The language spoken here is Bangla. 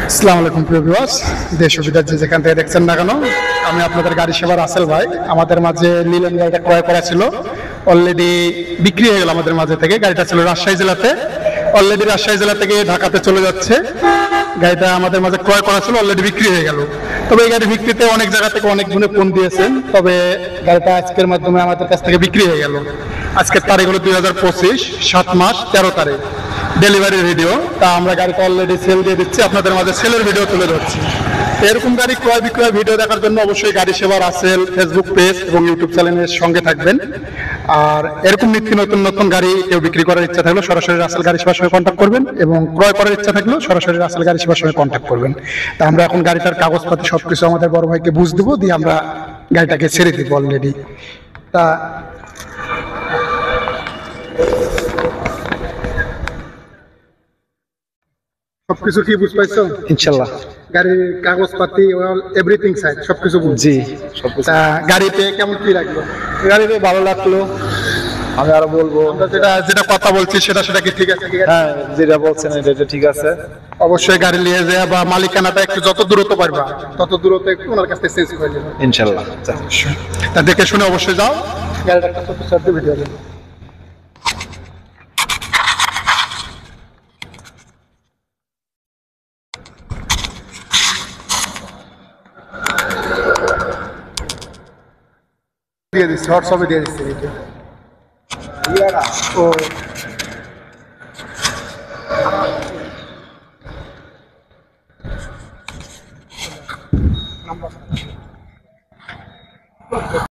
আসসালামু আলাইকুম প্রিয় ভিউয়ার্স, দেশ ও বিদেশ যে যেখান থেকে দেখছেন না কেন, আমি আপনাদের গাড়ি সেবার রাসেল ভাই। আমাদের মাঝে লিলেন গাড়িটা ক্রয় করা ছিল, অলরেডি বিক্রি হয়ে গেল আমাদের মাঝে থেকে। গাড়িটা ছিল রাজশাহী জেলাতে, অলরেডি রাজশাহী জেলা থেকে ঢাকাতে চলে যাচ্ছে। গাড়িটা আমাদের মাঝে ক্রয় করা ছিল, অলরেডি বিক্রি হয়ে গেল। তবে এই গাড়ি বিক্রিতে অনেক জায়গা থেকে অনেক গুণে ফোন দিয়েছেন, তবে গাড়িটা আজকের মাধ্যমে আমাদের কাছ থেকে বিক্রি হয়ে গেল। আজকের তারিখ হলো 2025 7 মাস 13 তারিখ, ডেলিভারি ভিডিও। তা আমরা গাড়িটা অলরেডি সেল দিয়ে দিচ্ছি, আপনাদের মাঝে সেলের ভিডিও তুলে ধরছি। এরকম গাড়ি ক্রয় বিক্রয় ভিডিও দেখার জন্য অবশ্যই গাড়ি সেবা রাসেল ফেসবুক পেজ এবং ইউটিউব চ্যানেলের সঙ্গে থাকবেন। আর এরকম নিত্য নতুন নতুন গাড়ি কেউ বিক্রি করার ইচ্ছা থাকলেও সরাসরি রাসেল গাড়ি সেবার সঙ্গে কন্ট্যাক্ট করবেন, এবং ক্রয় করার ইচ্ছা থাকলেও সরাসরি রাসেল গাড়ি সেবার সঙ্গে কন্ট্যাক্ট করবেন। তা আমরা এখন গাড়িটার কাগজপাতি সবকিছু আমাদের বড় ভাইকে বুঝ দেবো, দিয়ে আমরা গাড়িটাকে ছেড়ে দিব অলরেডি। তা সবকিছু কি বুঝ পাইছো? ইনশাল্লাহ। গাড়ির কাগজপাতি এভরিথিং সাইড সবকিছু বুঝ। জি, সবকিছু। তা গাড়িতে কেমন কি লাগলো? গাড়িতে ভালো লাগলো। আমি আরো বলবো, আমরা যেটা যেটা কথা বলছি সেটা কি ঠিক আছে? হ্যাঁ, যেটা বলছেন এটা ঠিক আছে। অবশ্যই গাড়ি নিয়ে যায় বা মালিকানাটা একটু যত দূরত্ব পারবা তত দূরত্ব একটু ওনার কাছ থেকে চেঞ্জ করে দেবেন ইনশাল্লাহ। তা দেখে শুনে অবশ্যই যাও। গাড়িটা একটা ছোট ছোট ভিডিও দেবো। দিয়ে দিচ্ছি, হোয়াটসঅ্যাপে দিয়ে দিচ্ছি এটা। ও